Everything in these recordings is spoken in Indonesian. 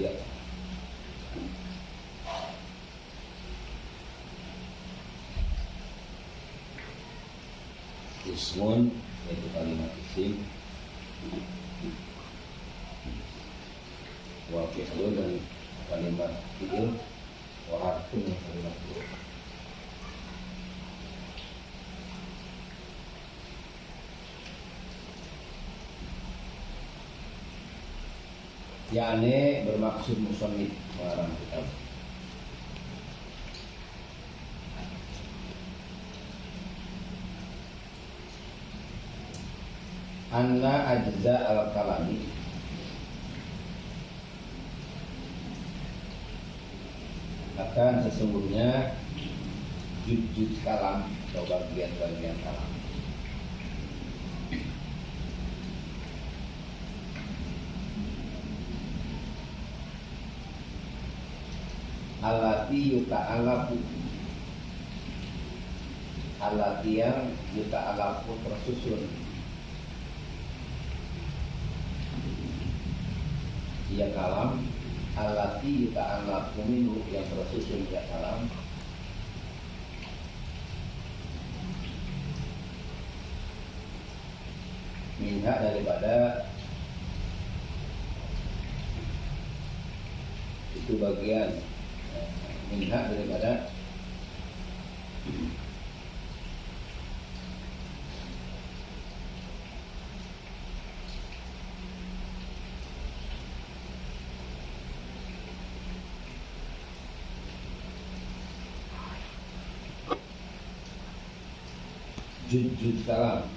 tiga. Ismun yaitu kalimat isim, wa fi'lun dan kalimat fi'il, wa harfun dan kalimat fi'il. Yakni bermaksud musannif mengarang kitab. Anna ajza al-kalami akan sesungguhnya juz-juz kalam atau bagian-bagian kalam allati yuta'alafu, allati yang yuta'alafu tersusun, ya kalam, allati yuta'alafu minhu yang tersusun ya kalam, minha daripada itu bagian, minha daripada juz-juz kalam.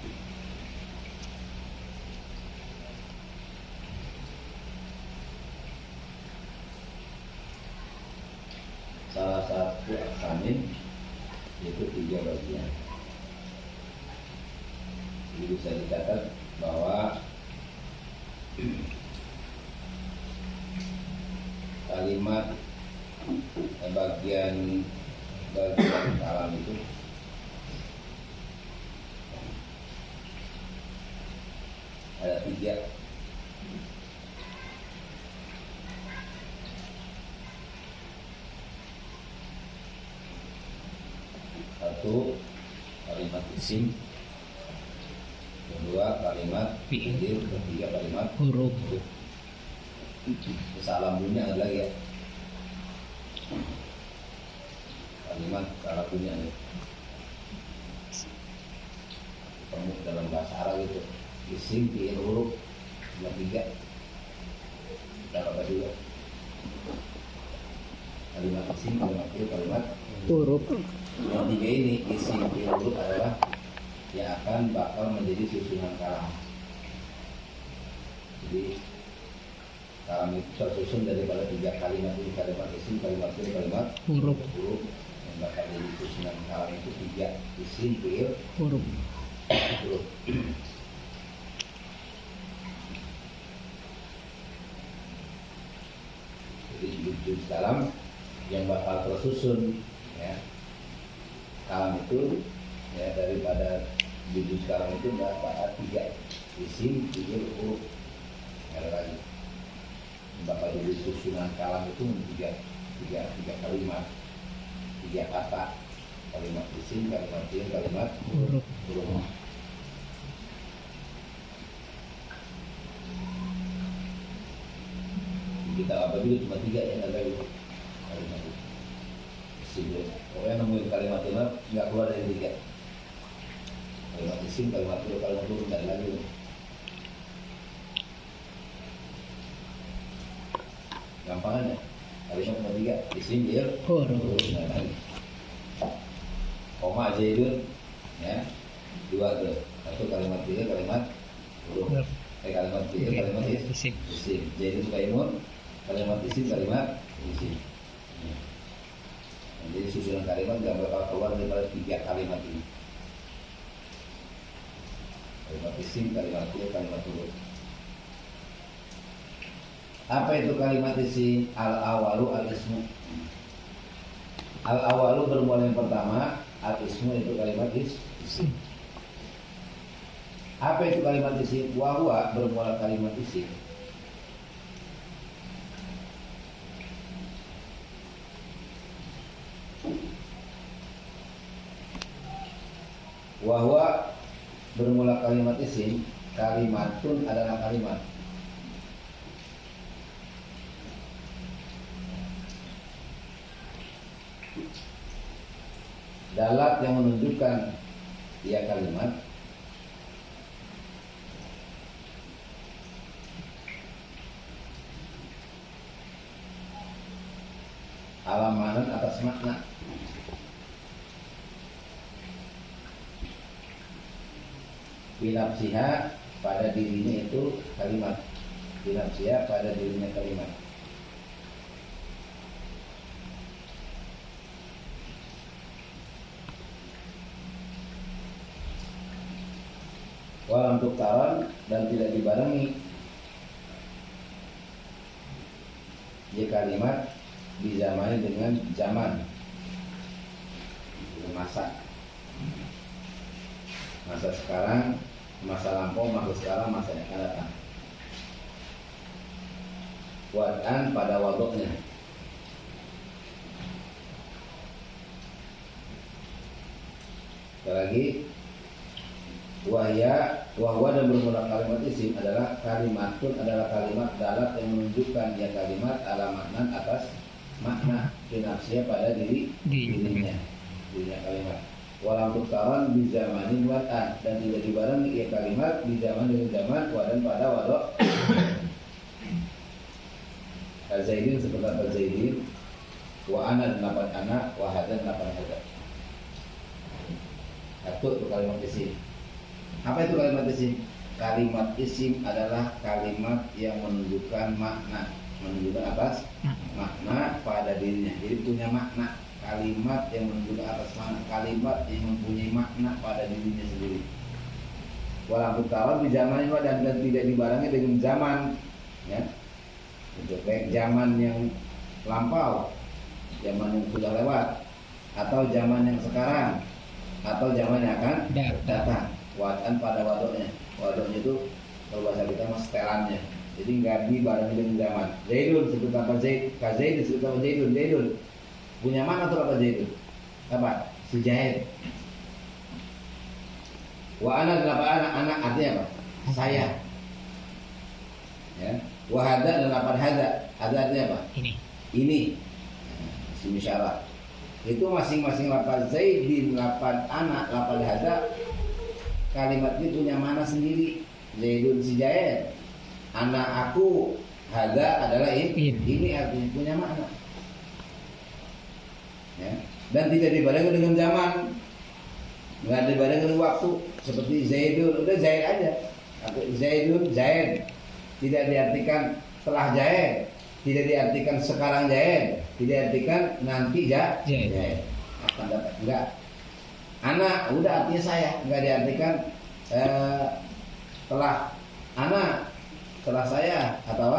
Salah satu aksamin yaitu 3 bagian. Jadi bisa dicatat bahwa kalimat bagian kalam itu ada 3. Satu kalimat isim, kedua kalimat fi'il, ketiga kalimat huruf. Salah bunyinya ada lagi ya. Kalimat salah bunyinya ketemu dalam bahasa Arab itu isim, fi'il, huruf, cuma 3. Kita baca juga kalimat isim, kalimat fi'il, kalimat huruf. Yang 3 ini isim, fi'il, huruf adalah yang akan bakal menjadi susunan kalam. Jadi kalam itu tersusun daripada 3 kalimat ini, kalimat isim, kalimat fi'il, kalimat huruf. Yang bakal menjadi susunan kalam itu 3 isim, fi'il, huruf. Jadi juz-juz kalam yang bakal tersusun ya, kalam itu ya, daripada juz-juz kalam itu bakal 3 isim, fi'il, huruf. Ada lagi yang bakal jadi susunan kalam itu 3 kalimat, 3 kata, kalimat isim, kalimat fi'il, kalimat huruf. Kita apa juga cuma 3 yang ada itu kalimat isim. Pokoknya nemuin kalimat itu nggak keluar dari 3. Kalimat isim, kalimat fi'il, kalimat huruf, nggak ada lagi. Gampangannya kalimat cuma 3 isim, fi'il, huruf. Nggak ada lagi. Koma aja itu ya, 2 tuh, 1 kalimat fi'il, kalimat huruf. Kalimat fi'il, kalimat isim. Jadi itu kaimun, kalimat isim, kalimat isim. Jadi susunan kalimat nggak bakal keluar daripada 3 kalimat ini. Kalimat isim, kalimat fi'il, kalimat huruf. Apa itu kalimat isim? Al-awalu al-ismu. Al-awalu bermula yang pertama, al-ismu itu kalimat isim. Apa itu kalimat isim? Wa huwa bermula kalimat isim. Wahwa bermula kalimat isim, kalimatun adalah kalimat. Dalat yang menunjukkan dia kalimat. Alamanan atas makna. Binafsiha pada dirinya itu kalimat. Binafsiha pada dirinya kalimat. Walam tuktaran dan tidak dibarengi dia kalimat dizamani dengan zaman, masa sekarang, masa lampau, masa sekarang, masa yang akan datang. Wad'an pada waduknya. Sekali lagi, wahwa dan bermula kalimat isim adalah kalimatun adalah kalimat dalat yang menunjukkan dia kalimat ala maknan atas makna kinafsiyah pada dirinya kalimat. Walam tuktaran di zamanin wad'an dan tidak dibarengi ia kalimat di zaman dengan zaman wadan pada wadok. Al-Zaidin seperti Al-Zaidin, wa ana dan lapan anak, wa hadan lapan hadan. Satu itu kalimat isim. Apa itu kalimat isim? Kalimat isim adalah kalimat yang menunjukkan makna, menunjukkan atas makna pada dirinya. Jadi punya makna. Kalimat yang menunjukkan atas makna, kalimat yang mempunyai makna pada dirinya sendiri. Walau kawan di zaman ini dan tidak dibarengi dengan zaman, ya. Untuk baik zaman yang lampau, zaman yang sudah lewat, atau zaman yang sekarang, atau zaman yang akan datang. Wad'an pada waduknya. Waduknya itu kalau bahasa kita mas setelannya. Jadi nggak dibarengi dengan zaman. Zaidun sebut apa Zaid? Kazaid disebut apa Zaidun? Zaidun punya mana tuh apa Zaidun? Apa? Si Zaid. Wa ana dan apa anak artinya apa? Saya. Ya. Wa hada dan apa hada? Hada artinya apa? Ini. Si misyarat. Itu masing-masing lafaz Zaidin, lafaz anak, lafaz hada. Kalimat ini punya mana sendiri. Zaidun si Zaid. Anak aku hada adalah ini artinya punya makna. Ya. Dan tidak dibarengi dengan zaman, nggak dibarengi dengan waktu. Seperti Zaidun, udah Zaid aja. Zaidun Zaid, tidak diartikan setelah Zaid, tidak diartikan sekarang Zaid, tidak diartikan nanti Zaid. Akan dapat enggak? Anak udah artinya saya, nggak diartikan setelah anak, setelah saya, atau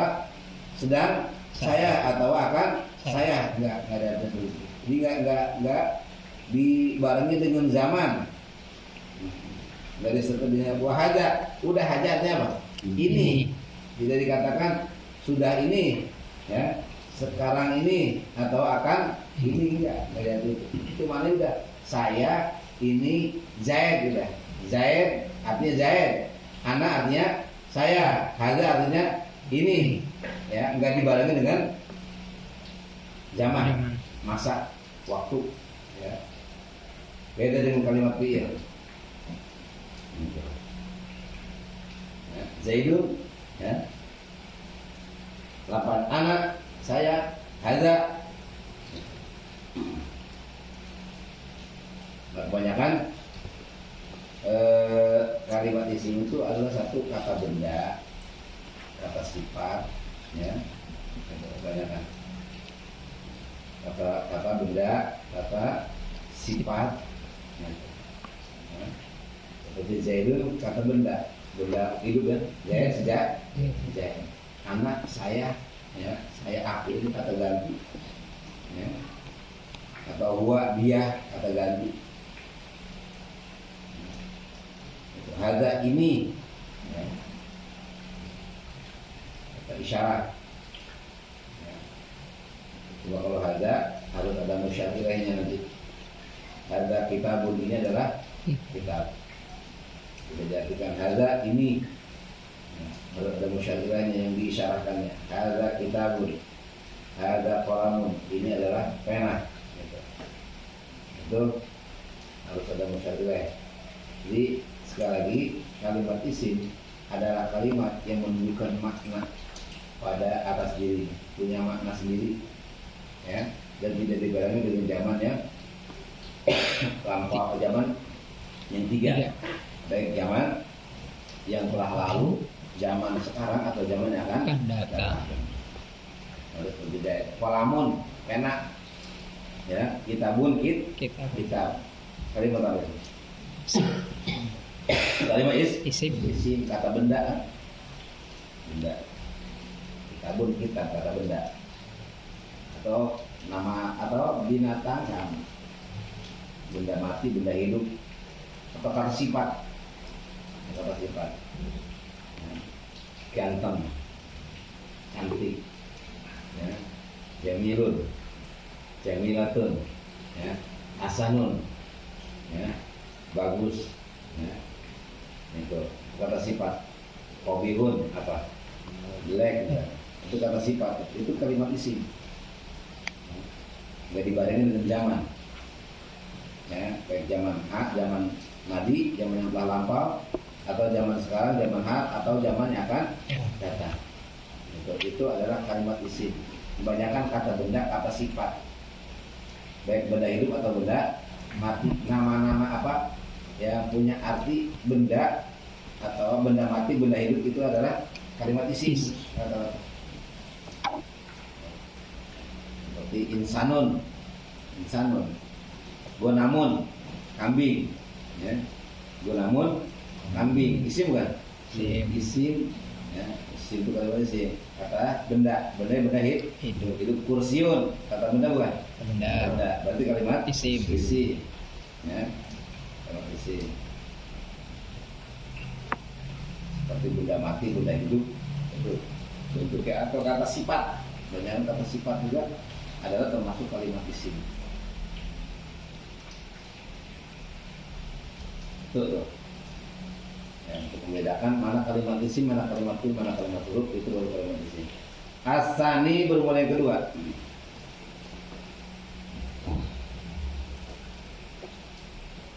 sedang saya, atau akan saya, nggak ada artinya itu. Jadi nggak dibarengi dengan zaman. Dari setelahnya wahada, udah hajatnya apa? Ini tidak dikatakan sudah ini, ya sekarang ini atau akan ini enggak ada itu. Itu mana udah saya ini Zaid udah. Zaid artinya Zaid, anak artinya saya, hada artinya ini, ya nggak dibarengi dengan zaman, masa, waktu, ya. Beda dengan kalimat fi'il. Ya, Zaidun, ya. Lapan anak, saya, hada. Kebanyakan kalimat isim itu adalah satu kata benda, kata sifat, ya. Kebanyakan kata benda, kata sifat, ya. Seperti Zaidun kata benda hidup kan, Zaid sejak Zaid. Anak saya, ya saya aku ini kata ganti, ya. Atau huwa dia kata ganti. Hada ini, ya. Kata isyarat. Ya. Cuma kalau hada harus ada musyairahnya nanti. Hadza kitabun, ini adalah kitab. Kita jadikan hadza ini, menurut musyairahnya yang diisyaratkannya. Hadza kitabun, hadza qalamun, ini adalah pena. Itu harus ada musyairah. Jadi sekali lagi, kalimat isim adalah kalimat yang menunjukkan makna pada atas diri, punya makna sendiri, ya, dan tidak dibarengi dengan zaman yang lampau, zaman yang tiga, baik zaman yang telah lalu, zaman sekarang, atau zaman yang akan datang. Harus berbeda. Qalamun, pena, ya, kitabun, kitab. Kalimat apa itu? Kalimat isim, kata benda. Kitabun, kitab, kata benda. Atau nama, atau binatang, benda mati, benda hidup, atau kata sifat. Ganteng, cantik, ya. Jamilun, jamilatun, ya. Hasanun, ya. Bagus, ya. Itu kata sifat. Qobihun, apa? Jelek, ya. Itu kata sifat. Itu kalimat isim. Nggak dibarengi dengan zaman, ya, baik zaman zaman madi, zaman yang telah lampau, atau zaman sekarang, zaman atau zaman yang akan datang. Itu adalah kalimat isim. Kebanyakan kata benda, kata sifat, baik benda hidup atau benda mati. Nama-nama apa yang punya arti benda atau benda mati, benda hidup, itu adalah kalimat isim. Seperti insanun, gonamun, kambing, ya. Gonamun, kambing, isim bukan? Isim, ya. Isim itu kalimat isim. Kata benda hidup. Itu kursiun, kata benda bukan? Benda. Berarti kalimat isim, ya. Kalimat isim. Seperti benda mati, benda hidup, itu bentuknya. Atau kata sifat, banyak kata sifat juga adalah termasuk kalimat isim. Tuh. Ya, untuk membedakan mana kalimat isim, mana kalimat fi'il, mana kalimat huruf, itu baru kalimat isim. As-sani bermula yang kedua.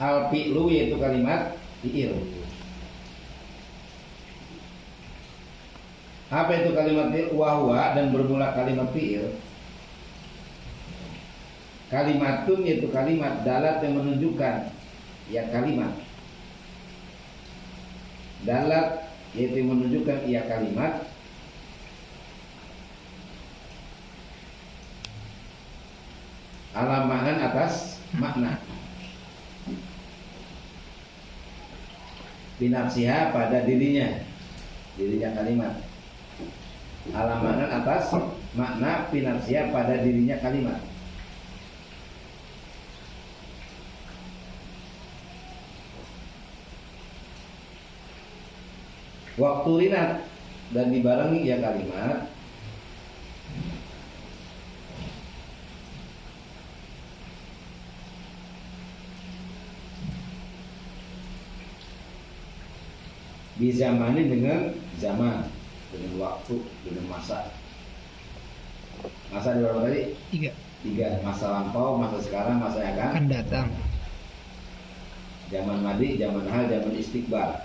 Al-fi'lu yaitu kalimat fi'il. Apa itu kalimat fi'il? Wahwa, dan bermula kalimat fi'il. Kalimatun yaitu kalimat dalat yang menunjukkan, ya, kalimat. Dalat yaitu menunjukkan, ia kalimat. Alamahan atas makna. Binafsiha pada dirinya kalimat. Alamahan atas makna, binafsiha pada dirinya kalimat. Waktu rinat, dan dibarengi ya kalimat. Bizamani, dengan zaman, dengan waktu, dengan masa. Masa di berapa tadi? Tiga. Masa lampau, masa sekarang, masa yang akan datang. Zaman madi, zaman hal, zaman istiqbal.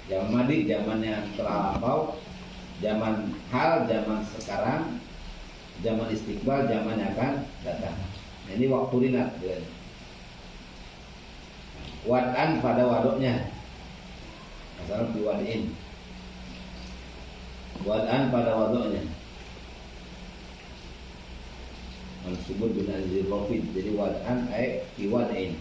Zaman madi, zaman yang telah lampau. Zaman hal, zaman sekarang. Zaman istiqbal, zaman yang akan datang. Nah, ini waktu rinat. Wad'an pada waduknya. Masalah biwad'in. Wad'an pada waduknya. Mansubun bin azir rofid. Jadi wad'an biwad'in.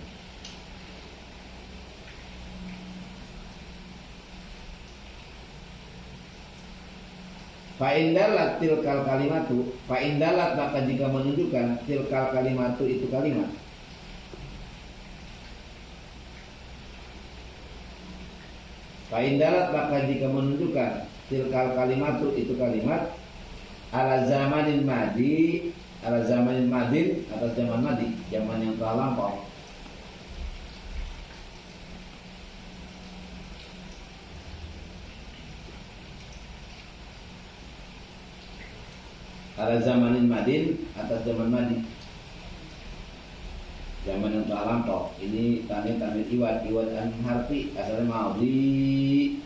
Fa'indalat tilkal kalimatu, fa'indalat maka jika menunjukkan tilkal kalimatu itu kalimat. Fa'indalat maka jika menunjukkan tilkal kalimatu itu kalimat ala zamanin madi, ala zamanin madin, atas zaman madi, zaman yang telah lampau. ala zamanin madin, atas zaman madi, zaman yang telah lampau. Ini tanwin iwad an harfi, asalnya madhi,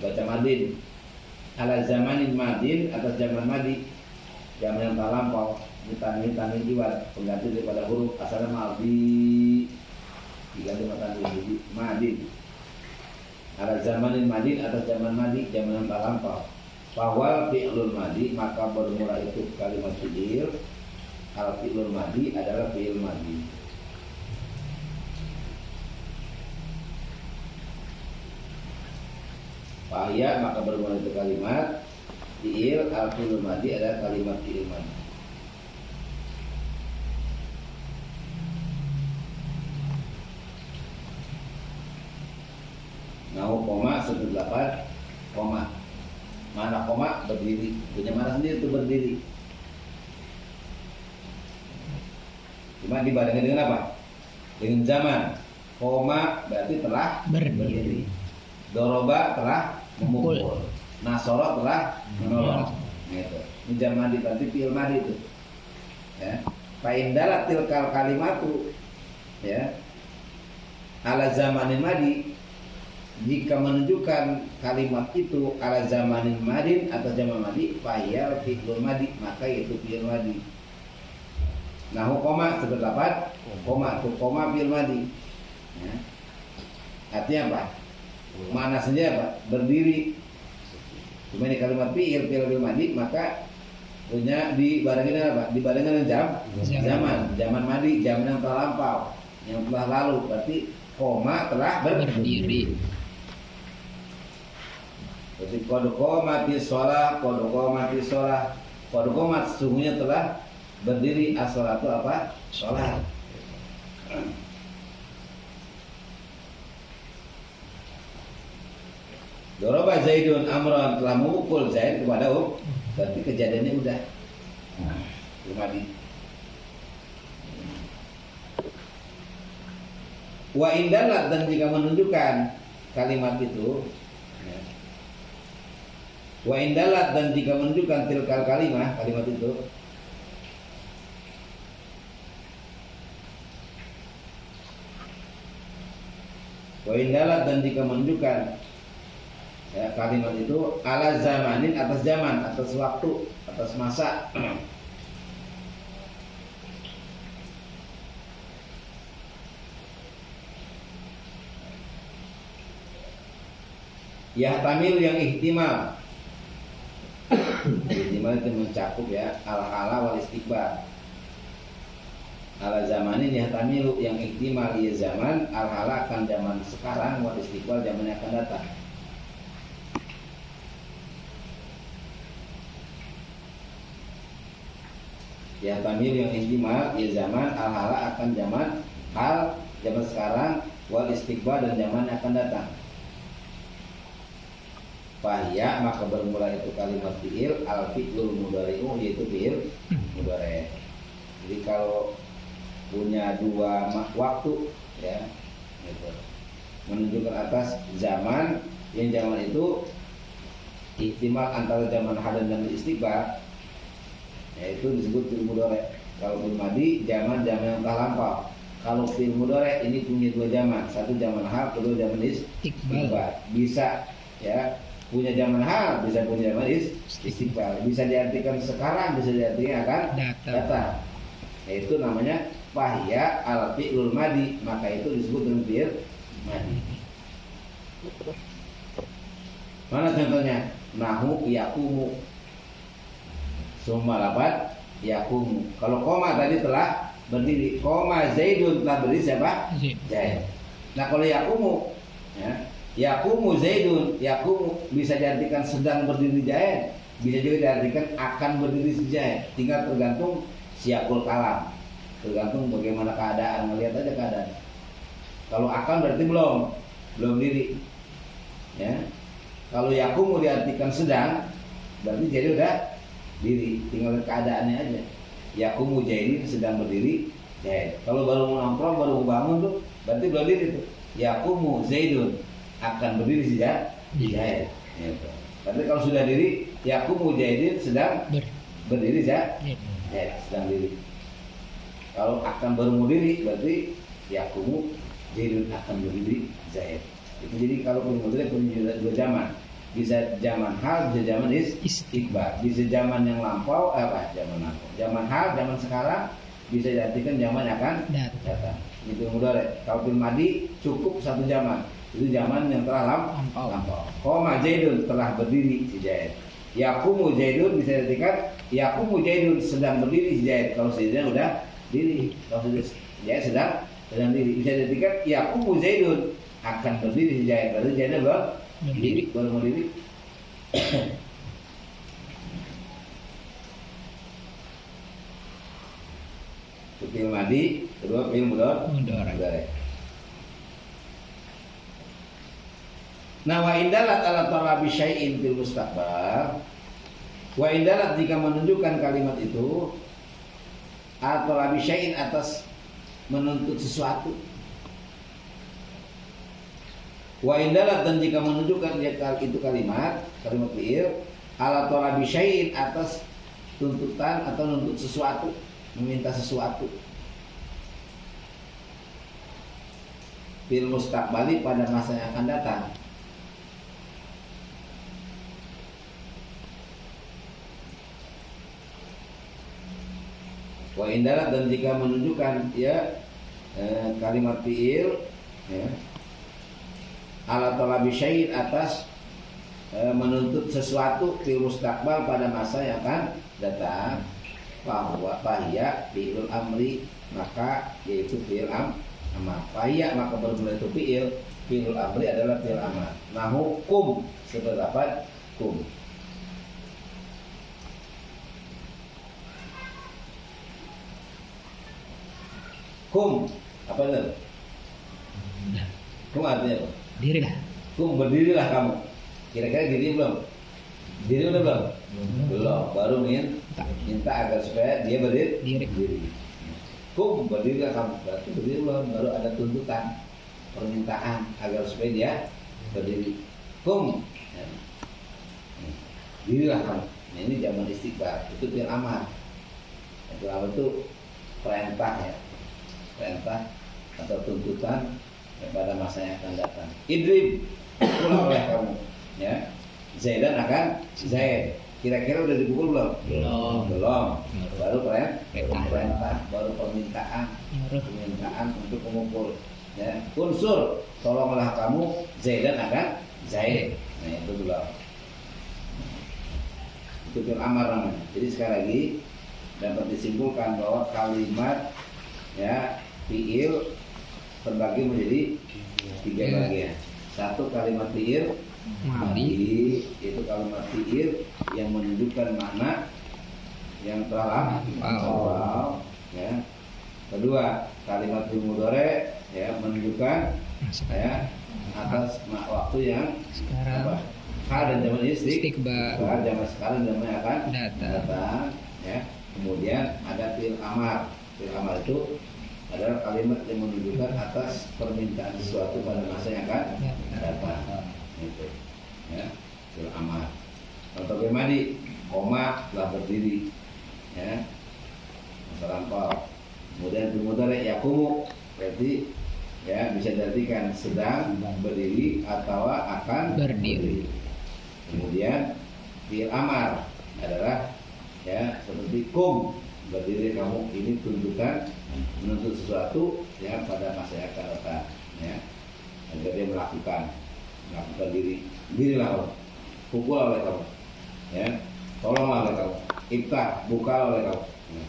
baca madin. Ala zamanin madin, atas zaman madi, zaman yang telah lampau. Ini tanwin iwad, pengganti daripada huruf, asalnya madhi, diganti dengan tanwin madin. Ala zamanin madin, atas zaman madi, zaman yang telah lampau. Fawal fi'lul madi, maka bermula itu kalimat fi'il. Al fi'lul madi adalah fi'il madi. Fahya, maka bermula itu kalimat fi'il. Al fi'lul madi adalah kalimat fi'il madi. Nahu koma 18 koma. Mana koma? Berdiri. Punya mana sendiri itu berdiri. Cuma dibarengi dengan apa? Dengan zaman. Koma berarti telah berdiri. Doroba telah memukul. Nasoro telah menolong. Gitu. Ini zaman berarti fi'il madi itu. Ya. Fa'indalat tilkal kalimatu, ya, ala zamanin madi, jika menunjukkan kalimat itu ala zamanin madin atau zaman madi, fa'iyal fi'lul madi, maka itu fi'il madi. Nah, koma seperti koma itu koma fi'il madi. Ya. Artinya apa? Mana saja apa? Berdiri. Cuma ini kalimat fi'il madi, maka punya dibarengi dengan apa? Dibarengi dengan zaman madi, zaman yang telah lampau, yang telah lalu. Berarti koma telah berdiri. Jadi kodokoma sholah, kodokoma sesungguhnya telah berdiri. As-sholat itu apa? Sholat. Doroba Zaidun Amron, telah memukul Zaid kepada berarti kejadiannya udah. Madi. Wa indalat, dan jika menunjukkan kalimat itu, ya. Wa indalat, dan jika menunjukkan tilkal kalimat itu, wa indalat, dan jika menunjukkan, ya, kalimat itu ala zamanin, atas zaman, atas waktu, atas masa. Yahtamil, yang ihtimal. Ihtimal itu mencakup, ya, al-hala wal istiqbal. Ala zamanin yahtamilu, yang ihtimal ya zaman, al-hala akan zaman sekarang, wal istiqbal zaman yang akan datang. Yahtamil, yang ihtimal ya zaman, al-hala akan zaman, hal zaman sekarang, wal istiqbal dan zaman yang akan datang. Fahya, maka bermula itu kalimat fi'il al fi'lul mudhari'u, yaitu fi'il mudhari'. Jadi kalau punya dua waktu, ya, gitu, menunjukkan atas zaman, yang zaman itu ihtimal antara zaman hal dan istiqbal, yaitu disebut fi'il mudhari'. Kalau fi'il madi, zaman yang telah lampau. Kalau fi'il mudhari' ini punya dua zaman, satu zaman hal, kedua zaman istiqbal. Bisa, ya, punya zaman hal, bisa punya zaman istiqbal. Bisa diartikan sekarang, bisa diartikan akan datang. Itu namanya fahya al fi'lul madi, maka itu disebut dengan fi'il madi. Mana contohnya? Nahu yakumu, summa lapat yakumu. Kalau koma tadi telah berdiri, koma Zaidun, telah berdiri siapa? Zaid. Nah kalau yakumu, ya, yakumu Zaidun, yakumu bisa diartikan sedang berdiri Zaid, bisa juga diartikan akan berdiri Zaid. Tinggal tergantung siakul kalam, tergantung bagaimana keadaan, melihat aja keadaan. Kalau akan berarti belum diri, ya. Kalau yakumu diartikan sedang, berarti jadi udah diri, tinggal keadaannya aja. Yakumu Zaidin, sedang berdiri Zaid. Kalau baru nongkrong, baru bangun tuh, berarti belum diri tuh. Yakumu Zaidun, akan berdiri Zaid. Gitu. Berarti kalau sudah diri, yakumu Zaidin, sedang berdiri Zaid sedang diri. Kalau akan baru mau diri berarti yakumu Zaidun akan berdiri Zaid. Itu jadi kalau punya mudhari punya dua zaman. Bisa zaman hal, bisa zaman istiqbal. Bisa zaman yang lampau, zaman lampau. Zaman hal, zaman sekarang bisa diartikan zaman yang akan datang. Itu mudhari. Kalau fil madi cukup satu zaman. Itu zaman yang telah lampau. Koma Zaidun telah berdiri si Zaid. Yakumu Zaidun bisa diartikan yakumu Zaidun sedang berdiri si Zaid. Kalau si Zaid udah diri, kalau si Zaid sedang diri. Bisa diartikan yakumu Zaidun akan berdiri si Zaid. Berarti Zaid berdiri, baru mau diri. Fi'il madi, kedua fi'il mudhari. Nah, wa indalat ala talabi syai'in fil mustaqbal. Wa indalat jika menunjukkan kalimat itu ala talabi syai'in atas menuntut sesuatu. Wa indalat dan jika menunjukkan itu kalimat fi'il ala talabi syai'in atas tuntutan atau nuntut sesuatu, meminta sesuatu. Fil mustaqbali pada masa yang akan datang. Wa indalat dan jika menunjukkan kalimat fi'il ala talabi syai'in atas menuntut sesuatu fil mustaqbal pada masa yang akan datang, bahwa fahiyya fi'il amri, maka yaitu fi'il amr. Fahiyya maka bermula itu fi'il amri adalah fi'il amr. Nahu kum sebagai apa? Kum. Kum apa itu? Kum artinya apa? Dirilah. Kum berdirilah kamu. Kira-kira diri belum? Diri udah belum? Belum. Baru minta agar supaya dia berdiri. Kum berdirilah kamu. Berarti berdiri belum? Baru ada tuntutan, permintaan agar supaya dia berdiri. Kum. Dirilah kamu. Nah, ini zaman istiqbal. Itu fi'il amar. Fi'il amar itu perintah ya. Perintah atau tuntutan pada masa yang akan datang. Idrib pukul oleh kamu ya. Zaidan akan Zaid. Kira-kira udah dipukul belum? Belum. Baru perintah, baru permintaan untuk memukul ya. Unsur tolonglah kamu Zaidan akan Zaid. Nah itu belum. Itu fi'il amar namanya. Jadi sekali lagi dapat disimpulkan bahwa kalimat ya fi'il terbagi menjadi tiga bagian. Satu kalimat fi'il madi, itu kalimat fi'il yang menunjukkan makna yang telah lampau ya. Kedua kalimat fi'il mudhari ya menunjukkan ya atas waktu yang sekarang hal dan zaman istiqbal, zaman sekarang zaman yang akan datang ya. Kemudian ada fi'il amar. Fi'il amar itu adalah kalimat yang menunjukkan atas permintaan sesuatu pada masa yang akan datang. Itu, ya, fi'il amar. Contoh fi'il madi, koma telah berdiri, ya, masa lampau. Kemudian fi'il mudhari yakumu, berarti ya bisa diartikan sedang berdiri atau akan berdiri. Kemudian fi'il amar adalah ya seperti kum, berdiri kamu, ini tuntutan menuntut sesuatu ya pada masa yang akan datang ya, agar dia melakukan dirilah kamu, pukul oleh kamu ya, tolonglah oleh kamu, iftah buka oleh kamu ya.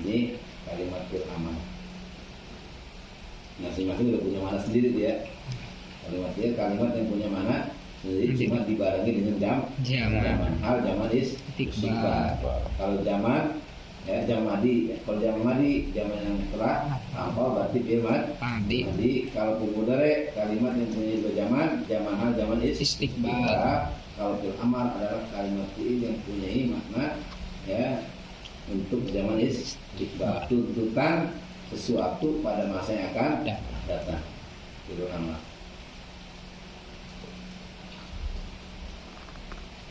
Ini kalimat fi'il amar. Masing-masing udah punya mana sendiri dia. Kalimat yang punya mana sendiri, cuma dibarengi dengan zaman hal, zaman istiqbal. Kalau zaman ya zaman madi, kalau zaman madi zaman yang telah lampau berarti fi'il madi. Kalau fi'il mudhari kalimat yang punya dua zaman hal, zaman istiqbal. Kalau fi'il amar adalah kalimat fi'il yang punya makna ya untuk zaman istiqbal, tuntutan sesuatu pada masa yang akan datang. Fi'il amar.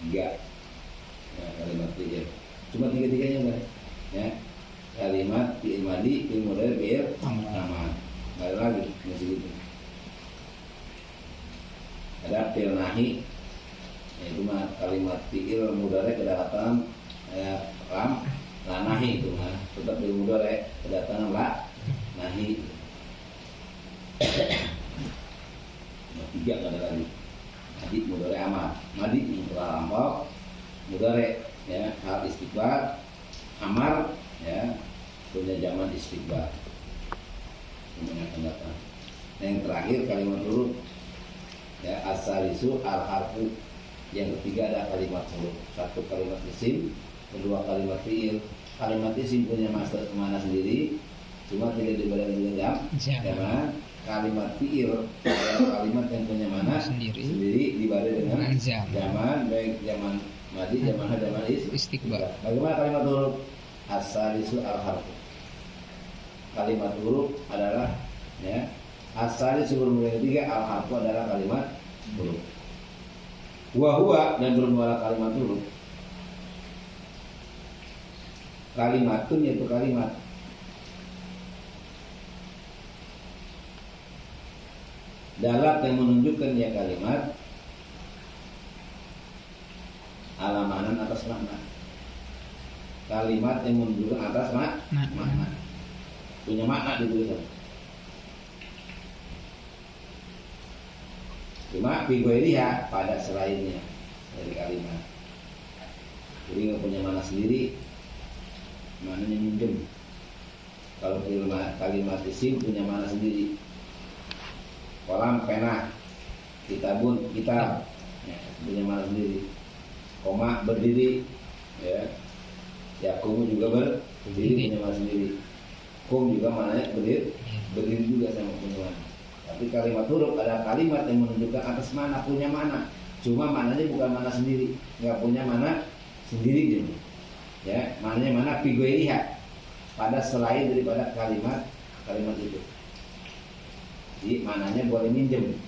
3 ya, kalimat fi'il. cuma tiga-tiganya udah ya. Kalimat fi'il madi, fi'il mudhari, fi'il amar. Nggak ada lagi masih gitu. Ada fi'il nahi, itu mah kalimat fi'il mudhari kedatangan lam la nahi, itu mah tetap fi'il mudhari kedatangan la nahi. Tiga ada lagi. Madi mudhari amar, madi yang telah lampau, mudhari ya hal istiqbal, amar ya punya zaman istiqbal yang akan datang. Yang terakhir kalimat huruf ya asalisu al harfu, yang ketiga ada kalimat huruf. Satu kalimat isim, kedua kalimat fi'il. Kalimat isim punya mana sendiri, cuma tidak dibagi dengan jam. Kalimat fi'il adalah kalimat yang punya mana sendiri dibagi dengan zaman, baik zaman madi, zaman hal, zaman istiqbal. Bagaimana kalimat huruf? Asalisu al harfu. Kalimat huruf adalah ya asalisu bermula ketiga, al harfu adalah kalimat huruf. Huwa dan bermula kalimat huruf. Kalimatun yaitu kalimat. Dalat yang menunjukkan ya kalimat alamanan atas makna. Kalimat yang menunjukkan atas makna, punya makna ditulisan. Cuma bigoiriha pada selainnya dari kalimat. Jadi nggak punya makna sendiri, maknanya minjem. Kalau kalimat isim punya makna sendiri. Kolam pena, kitabun kitab ya, punya makna sendiri. Koma berdiri ya. Yakum juga berdiri punya makna sendiri. Kum juga maknanya berdiri juga sama punya makna. Tapi kalimat huruf adalah kalimat yang menunjukkan atas mana, punya makna. Cuma maknanya bukan makna sendiri, nggak punya makna sendiri gitu. Ya, maknanya mana figoiriha pada selain daripada kalimat itu. Jadi maknanya boleh minjem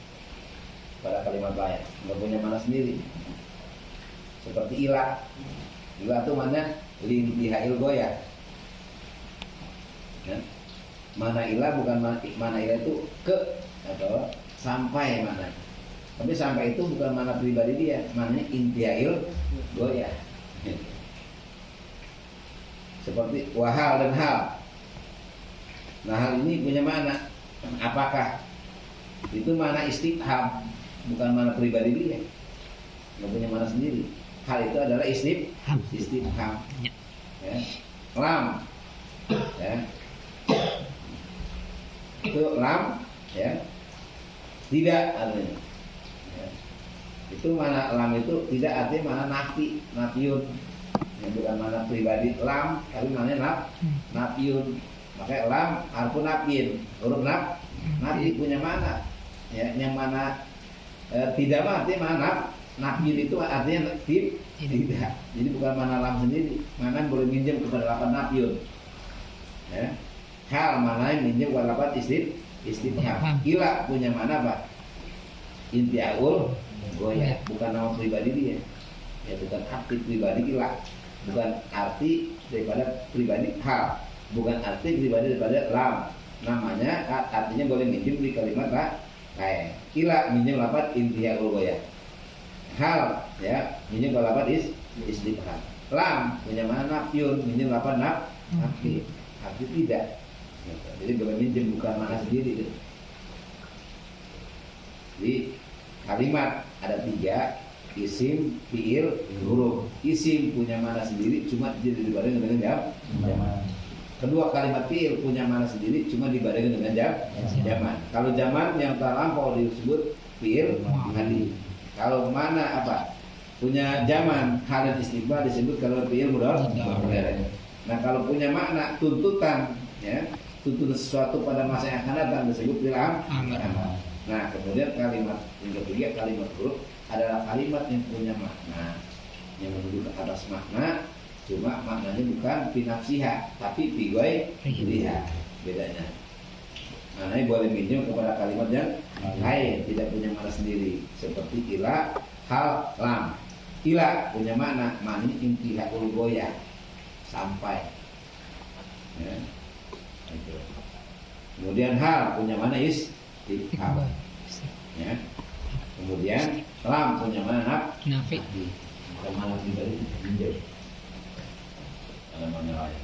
pada kalimat lain, nggak punya makna sendiri. Seperti ilah itu mana lintihail goyah ya. Mana ilah bukan mana ilah itu ke atau sampai mana, tapi sampai itu bukan mana pribadi dia, mana intihail goyah. Seperti wahal dan hal. Nah hal ini punya mana, apakah itu mana istifham, bukan mana pribadi dia, nggak punya mana sendiri. Hal itu adalah istifham ya. Lam ya. Itu lam ya. Tidak artinya ya. Itu mana lam itu tidak artinya mana nafiun ya, bukan mana pribadi lam, tapi mana nafiun. Makanya lam harfu nafin, huruf nafi punya mana ya, yang mana tidak artinya mana nafir itu artinya tidak. Jadi bukan mana lam sendiri, mana boleh minjem kepada lapan nafir ya. Hal mana yang minjem kepada lapan istifham. Ila punya mana apa? Intiaul goyah, bukan nama pribadi dia ya, bukan arti pribadi ila, bukan arti daripada pribadi hal, bukan arti pribadi daripada lam. Namanya artinya boleh minjem di kalimat lain. Ila minjem lapan intiaul goyah. Hal ya minjem lapan istifham. Lam punya mana nafyun, minjem lapan nafi, arti tidak. Jadi boleh minjem, bukan mana sendiri gitu. Jadi kalimat ada tiga, isim, fiil, huruf. Isim punya mana sendiri, cuma dibarengi dengan zaman. Kedua kalimat fiil punya mana sendiri, cuma dibarengi dengan zaman. Kalau zaman yang terlampau disebut fiil madi. Kalau mana apa punya zaman hal dan istiqbal disebut kalau fiil mudhari. Nah kalau punya makna tuntutan ya, tuntutan sesuatu pada masa yang akan datang disebut fiil amar. Nah kemudian kalimat yang ketiga, kalimat huruf adalah kalimat yang punya makna, yang menunjukkan atas makna, cuma maknanya bukan finafsiha tapi figoiriha. Bedanya maknanya boleh minjem kepada kalimat yang lain, tidak punya makna sendiri. Seperti ila, hal, lam. Ila punya makna, maknanya intihaul goyah sampai. Ya. Itu. Kemudian hal punya mana istifham. Ya. Kemudian lam punya mana nafi. Bukan mana tinggal itu pinjam. Ada mana lain.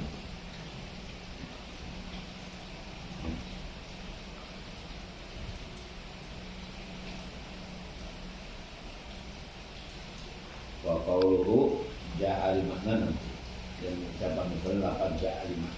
Wa qawluhu ja'ali makna, dan ucapan itu lapan ja'ali makna.